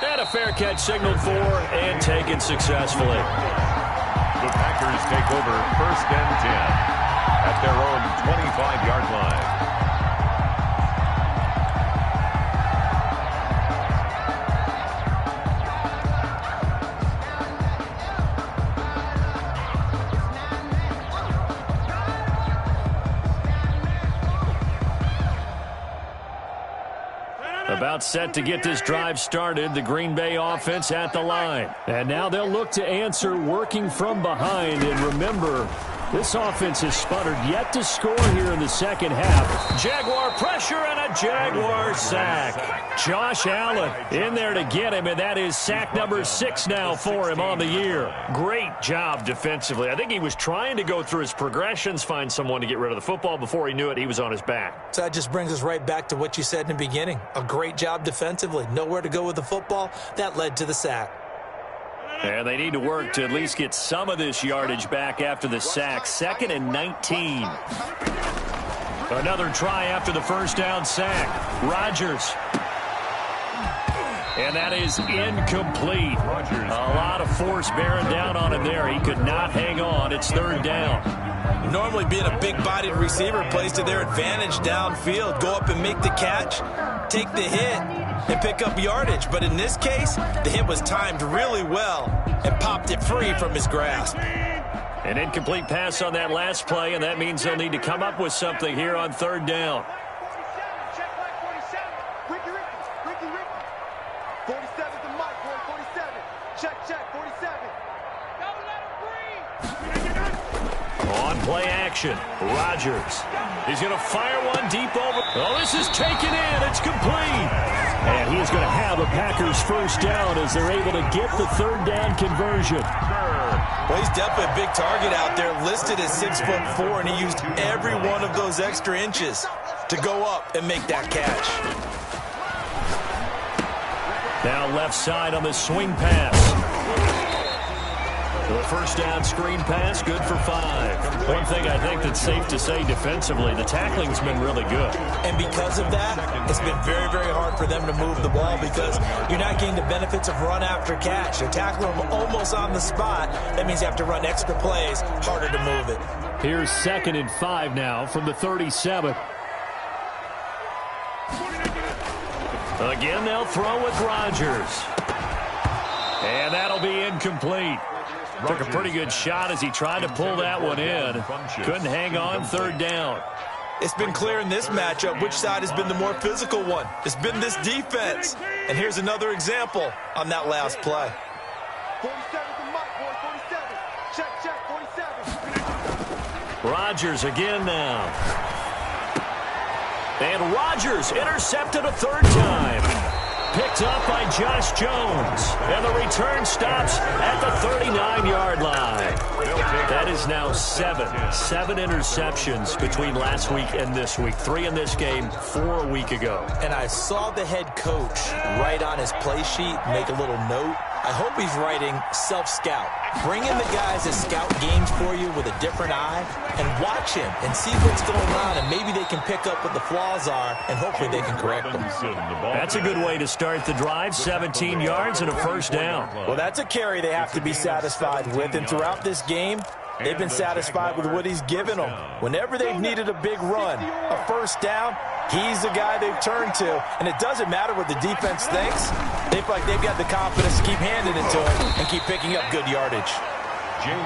And a fair catch signaled for and taken successfully. The Packers take over 1st and 10 at their own 25-yard line. About set to get this drive started, the Green Bay offense at the line. And now they'll look to answer working from behind. And remember, this offense has sputtered yet to score here in the second half. Jaguar pressure and a Jaguar sack. Josh Allen in there to get him, and that is sack number 6 now for him on the year. Great job defensively. I think he was trying to go through his progressions, find someone to get rid of the football. Before he knew it, he was on his back. So that just brings us right back to what you said in the beginning. A great job defensively. Nowhere to go with the football. That led to the sack. And they need to work to at least get some of this yardage back after the sack. 2nd and 19. Another try after the first down sack. Rodgers. And that is incomplete. A lot of force bearing down on him there. He could not hang on. It's 3rd down. Normally being a big-bodied receiver plays to their advantage downfield. Go up and make the catch, take the hit, and pick up yardage. But in this case, the hit was timed really well and popped it free from his grasp. An incomplete pass on that last play, and that means they'll need to come up with something here on 3rd down. 47 to Mike, boy, 47. Check, 47. Don't let him breathe. On play action, Rodgers. He's going to fire one deep over. Oh, this is taken in. It's complete. And he is going to have a Packers first down as they're able to get the 3rd down conversion. Well, he's definitely a big target out there, listed as 6'4", and he used every one of those extra inches to go up and make that catch. Now left side on the swing pass. The first down screen pass, good for 5. One thing I think that's safe to say defensively, the tackling's been really good. And because of that, it's been very, very hard for them to move the ball because you're not getting the benefits of run after catch. You're tackling them almost on the spot. That means you have to run extra plays, harder to move it. Here's 2nd and 5 now from the 37. Again, they'll throw with Rodgers. And that'll be incomplete. Took a pretty good shot as he tried to pull that one in. Couldn't hang on, 3rd down. It's been clear in this matchup which side has been the more physical one. It's been this defense. And here's another example on that last play. 47 to Mike, boy, 47. Check, 47. Rodgers again now. And Rodgers intercepted a 3rd time. picked up by Josh Jones. And the return stops at the 39-yard line. That is now seven interceptions between last week and this week. 3 in this game, 4 a week ago. And I saw the head coach write on his play sheet, make a little note. I hope he's writing self-scout. Bring in the guys that scout games for you with a different eye and watch him and see what's going on, and maybe they can pick up what the flaws are, and hopefully they can correct them. That's a good way to start the drive. 17 yards and a first down. Well, that's a carry they have to be satisfied with, and throughout this game, they've been satisfied with what he's given them. Whenever they've needed a big run, a first down, he's the guy they've turned to. And it doesn't matter what the defense thinks. They feel like they've got the confidence to keep handing it to him and keep picking up good yardage.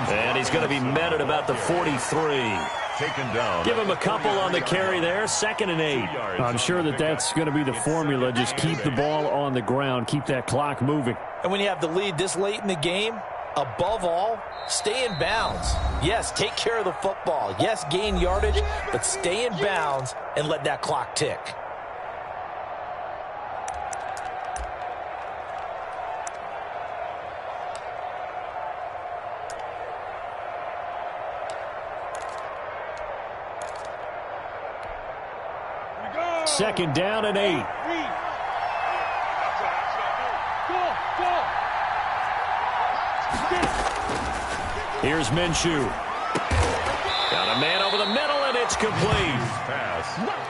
And he's going to be met at about the 43. Taken down. Give him a couple on the carry there. 2nd and 8. I'm sure that's going to be the formula. Just keep the ball on the ground. Keep that clock moving. And when you have the lead this late in the game, above all, stay in bounds. Yes, take care of the football. Yes, gain yardage, but stay in bounds and let that clock tick. Second down and 8. Here's Minshew. Got a man over the middle, and it's complete.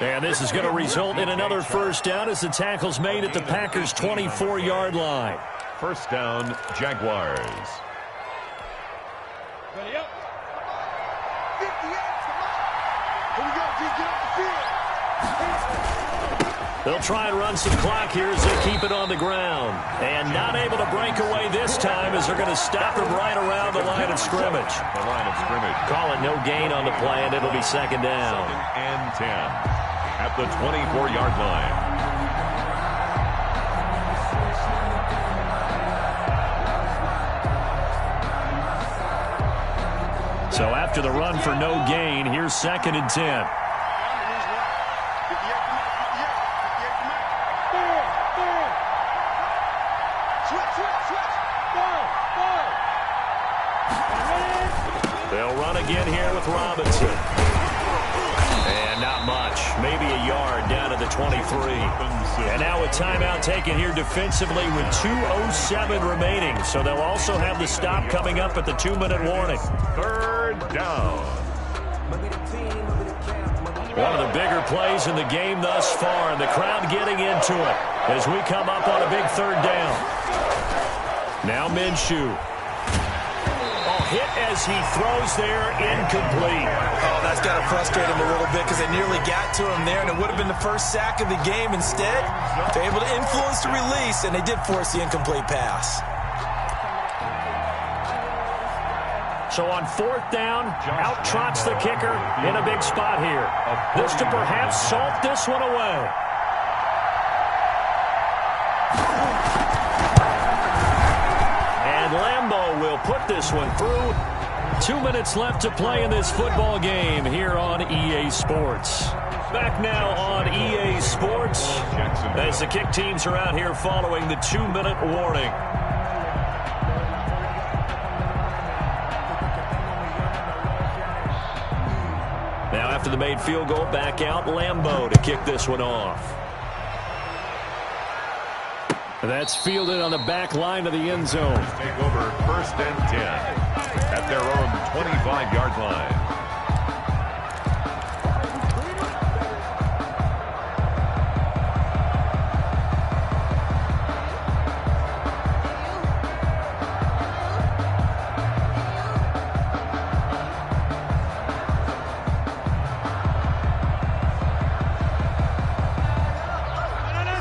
And this is going to result in another first down as the tackle's made at the Packers' 24-yard line. First down, Jaguars. Ready up. 58. Here we go. Just get off the field. They'll try and run some clock here as they keep it on the ground. And not able to break away this time as they're going to stop him right around the line of scrimmage. The line of scrimmage. Call it no gain on the play, and it'll be second down. 2nd and 10 at the 24-yard line. So after the run for no gain, here's 2nd and 10. They'll run again here with Robinson. And not much. Maybe a yard down to the 23. And now a timeout taken here defensively with 2:07 remaining. So they'll also have the stop coming up at the 2-minute warning. 3rd down. One of the bigger plays in the game thus far, and the crowd getting into it as we come up on a big 3rd down. Now Minshew. Hit as he throws there, incomplete. Oh, that's got to frustrate him a little bit because they nearly got to him there, and it would have been the first sack of the game. Instead, they're able to influence the release, and they did force the incomplete pass. So on 4th down, out trots the kicker in a big spot here. This to perhaps salt this one away. Lambeau will put this one through. 2 minutes left to play in this football game here on EA Sports. Back now on EA Sports as the kick teams are out here following the 2-minute warning. Now after the made field goal, back out Lambeau to kick this one off. That's fielded on the back line of the end zone. Take over 1st and 10 at their own 25-yard line.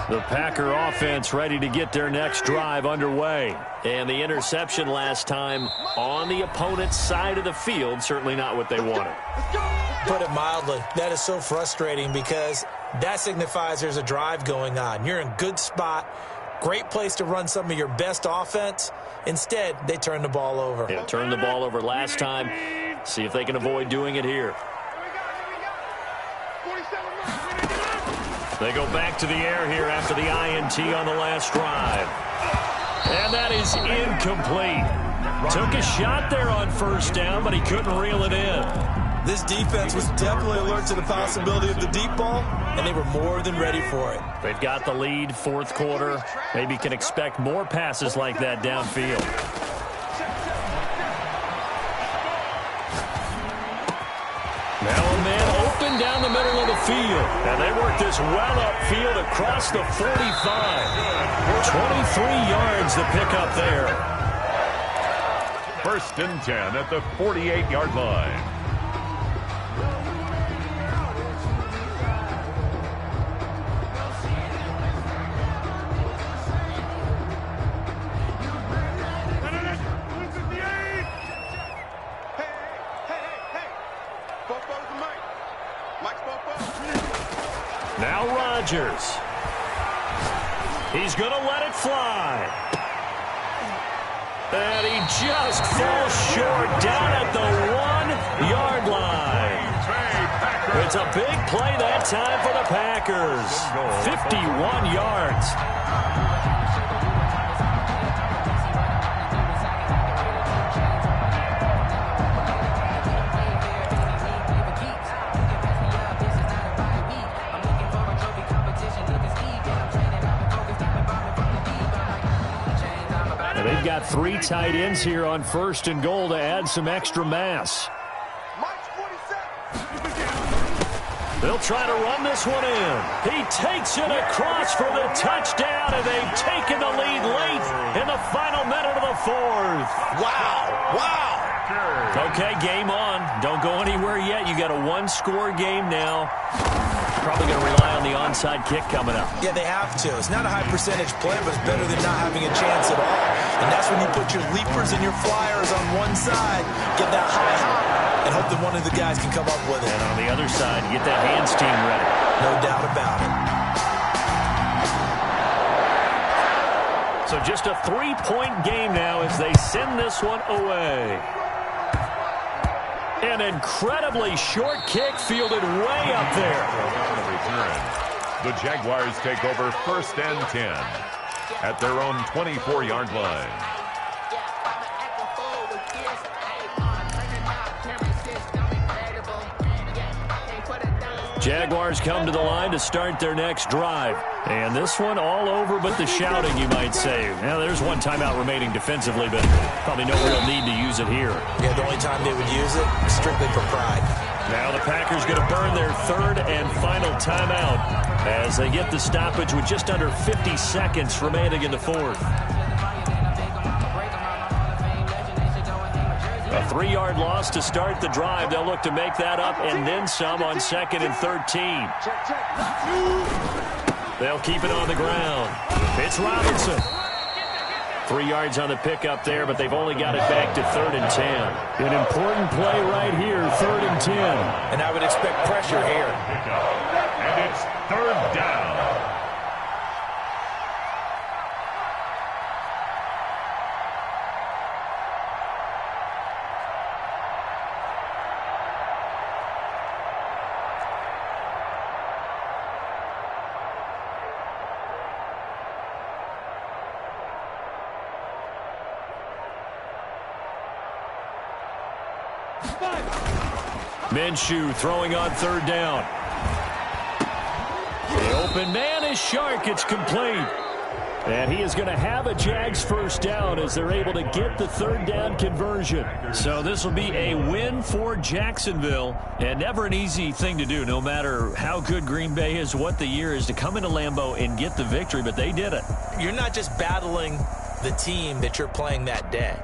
The Packer offense ready to get their next drive underway. And the interception last time on the opponent's side of the field, certainly not what they wanted. Put it mildly, that is so frustrating because that signifies there's a drive going on. You're in good spot, great place to run some of your best offense. Instead, they turn the ball over. Yeah, turned the ball over last time. See if they can avoid doing it here. They go back to the air here after the INT on the last drive. And that is incomplete. Took a shot there on first down, but he couldn't reel it in. This defense was definitely alert to the possibility of the deep ball, and they were more than ready for it. They've got the lead, fourth quarter. Maybe can expect more passes like that downfield. Now a man open down the middle of the field. And they work this well upfield across the 45. 23 yards to pick up there. 1st and 10 at the 48-yard line. Now Rodgers. He's going to let it fly. And he just falls short down at the 1-yard line. It's a big play that time for the Packers. 51 yards. They've got 3 tight ends here on 1st and goal to add some extra mass. They'll try to run this one in. He takes it across for the touchdown, and they've taken the lead late in the final minute of the 4th. Wow. Wow. Okay, game on. Don't go anywhere yet. You got a 1-score game now. Probably going to rely on the onside kick coming up. Yeah, they have to. It's not a high percentage play, but it's better than not having a chance at all. And that's when you put your leapers and your flyers on one side, get that high hop, and hope that one of the guys can come up with it. And on the other side, get that hands team ready. No doubt about it. So just a 3-point game now as they send this one away. An incredibly short kick fielded way up there. The Jaguars take over 1st and 10 at their own 24-yard line. Jaguars come to the line to start their next drive. And this one all over but the shouting, you might say. Now, there's one timeout remaining defensively, but probably no real need to use it here. Yeah, the only time they would use it, strictly for pride. Now the Packers going to burn their 3rd and final timeout as they get the stoppage with just under 50 seconds remaining in the 4th. A 3-yard loss to start the drive. They'll look to make that up and then some on 2nd and 13. They'll keep it on the ground. It's Robinson. 3 yards on the pickup there, but they've only got it back to 3rd and 10. An important play right here, 3rd and 10. And I would expect pressure here. And it's 3rd down. Minshew throwing on 3rd down. The open man is Shark. It's complete. And he is going to have a Jags 1st down as they're able to get the 3rd down conversion. So this will be a win for Jacksonville. And never an easy thing to do, no matter how good Green Bay is, what the year is, to come into Lambeau and get the victory. But they did it. You're not just battling the team that you're playing that day.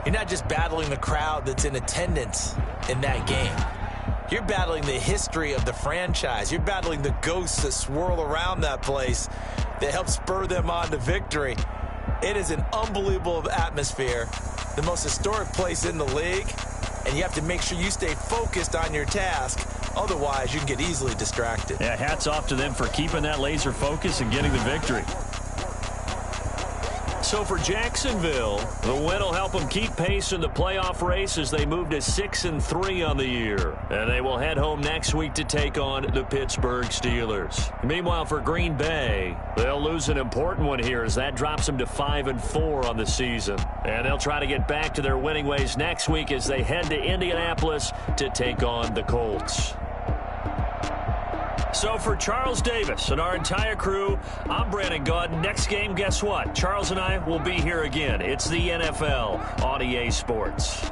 You're not just battling the crowd that's in attendance in that game. You're battling the history of the franchise. You're battling the ghosts that swirl around that place that help spur them on to victory. It is an unbelievable atmosphere, the most historic place in the league, and you have to make sure you stay focused on your task. Otherwise, you can get easily distracted. Yeah, hats off to them for keeping that laser focus and getting the victory. So for Jacksonville, the win will help them keep pace in the playoff race as they move to 6-3 on the year. And they will head home next week to take on the Pittsburgh Steelers. Meanwhile, for Green Bay, they'll lose an important one here as that drops them to 5-4 on the season. And they'll try to get back to their winning ways next week as they head to Indianapolis to take on the Colts. So for Charles Davis and our entire crew, I'm Brandon Gaud. Next game, guess what? Charles and I will be here again. It's the NFL on EA Sports.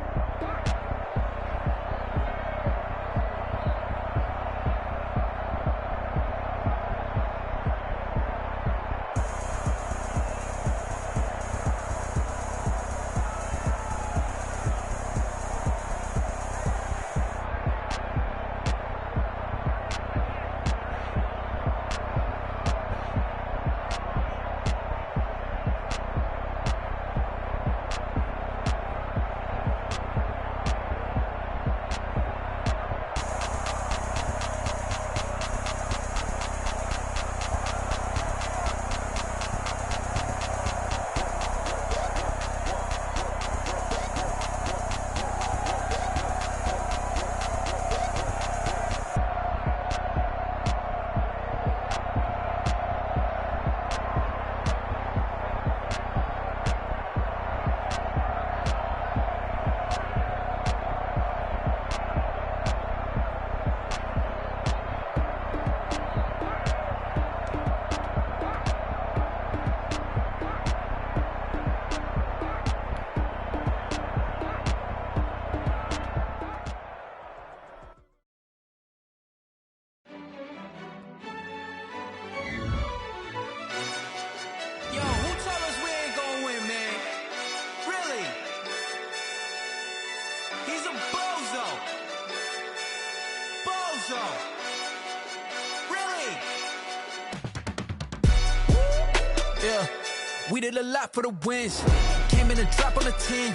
We did a lot for the wins. Came in a drop on a 10.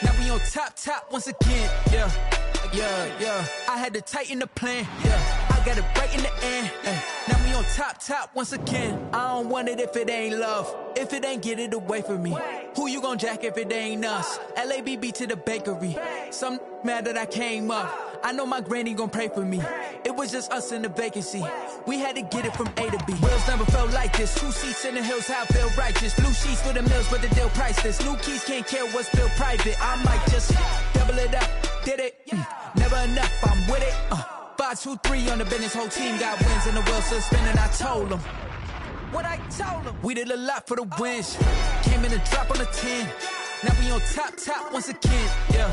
Now we on top once again. Yeah. I had to tighten the plan. Yeah. I got it right in the end. Now we on top once again. I don't want it if it ain't love. If it ain't, get it away from me. Who you gon' jack if it ain't us? LABB to the bakery. Some mad that I came up. I know my granny gon' pray for me. It was just us in the vacancy. We had to get it from A to B. Wheels never felt like this. 2 seats in the hills, how I feel righteous. Blue sheets for the mills, but the deal priceless. New keys can't care what's built private. I might just double it up. Did it? Never enough, I'm with it. 5, 2, 3 on the business. Whole team got wins and the wheels still spinning. I told them what I told them. We did a lot for the wins. Came in a drop on a 10. Now we on top once again. Yeah.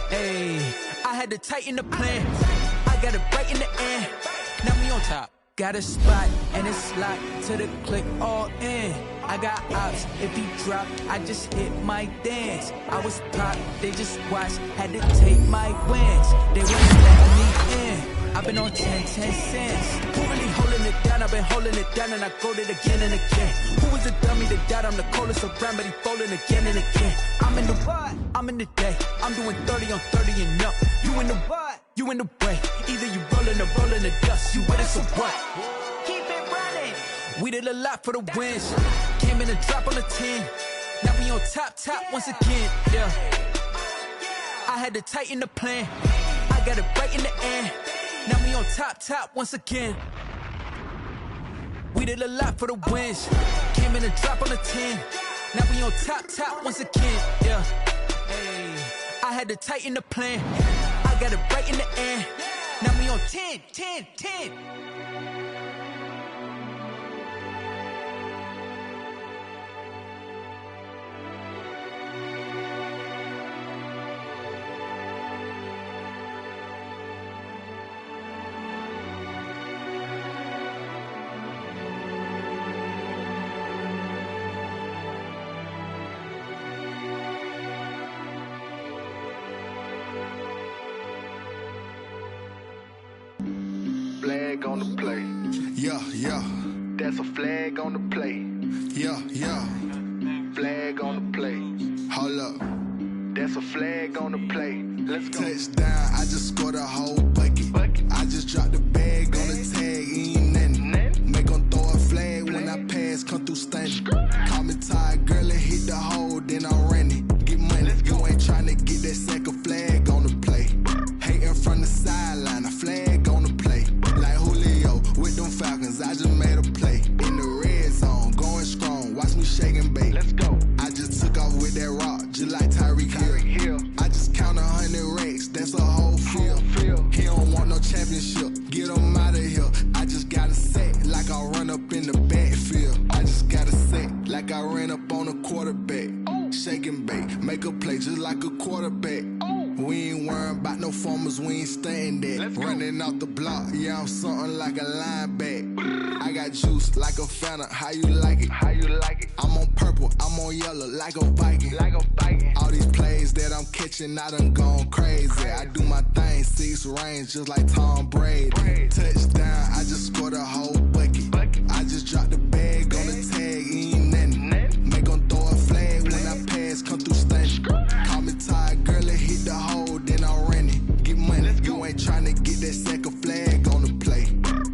Hey, I had to tighten the plan. I got it right in the end. Now we on top. Got a spot and it's locked to the click all in. I got ops, if he dropped, I just hit my dance. I was popped, they just watched, had to take my wins. They wouldn't let me in. I've been on 10 cents. Who really holding it down? I've been holding it down and I go it again and again. Who was a dummy to doubt? I'm the coldest around, but he folding again and again. I'm in the what? I'm in the day. I'm doing 30 on 30 and up. You in the what? You in the way. Either you rolling or rolling the dust. You with it, so what? Keep it running. We did a lot for the wins. Came in a drop on a 10. Now we on top once again. Yeah. I had to tighten the plan. I got it right in the end. Now we on top once again. We did a lot for the wins. Came in a drop on a 10. Now we on top once again. Yeah. Hey, I had to tighten the plan. I got it right in the end. Now we on 10. Flag on the play. Yeah. That's a flag on the play. Yeah. Flag on the play. Hold up. That's a flag on the play. Let's go. Touchdown, I just scored a whole bucket. I just dropped the bag on the tag, ain't nothing. Make them throw a flag when I pass, come through stunning. Call me tired, girl, and hit the hole, then I'm running. Get money, you ain't tryna get that second flag on the play. Hating from the sideline, a flag on the play. Like Julio with them Falcons, I just made a play. In the red zone, going strong, watch me shake and bake. Let's go. I just took off with that rock, just like Tyreek Hill. I just count 100 racks, that's a whole field. He don't want no championship, get him out of here. I just gotta say, like I run up in the backfield. I just gotta say, like I ran up on a quarterback. Shake and bake, make a play just like a quarterback. We ain't worrying about no formers, we ain't staying there. Running off the block, yeah, I'm something like a linebacker. I got juice like a Fanta, how you like it? How you like it? I'm on purple, I'm on yellow, like a Viking. Like a Viking. All these plays that I'm catching, I done gone crazy. I do my thing, 6 range, just like Tom Brady. Touchdown, I just scored a whole bucket. I just dropped the bag on the tag, ain't nothing. Make 'em throw a flag when I pass, come through stunning. Call me tired, girl, hit the hole, then I'm running. Get money, you ain't tryna get that second flag on the play.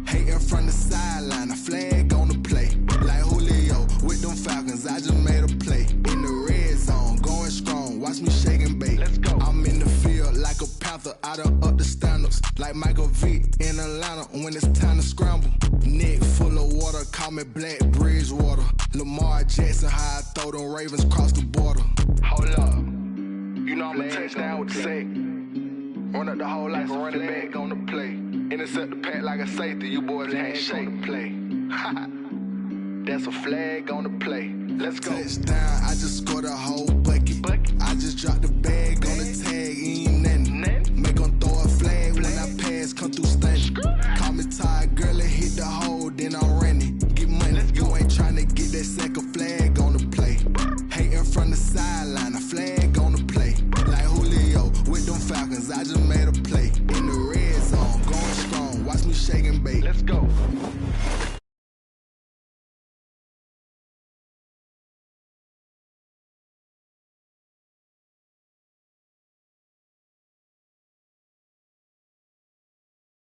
Hating from the sideline, a flag on the play. Like Julio with them Falcons, I just made a play. In the red zone, going strong, watch me shake and bake. Let's go. I'm in the field like a Panther, I done up the standards. Like Michael Vick in Atlanta when it's time to scramble. Neck full of water, call me Black Bridgewater. Lamar Jackson, how I throw them Ravens cross the border. Hold up. You know I'm a touchdown with the sack. Run up the hole like a running back on the play. Intercept the pack like a safety, you boys can't shake the play. That's a flag on the play. Let's go. Touchdown, I just scored a whole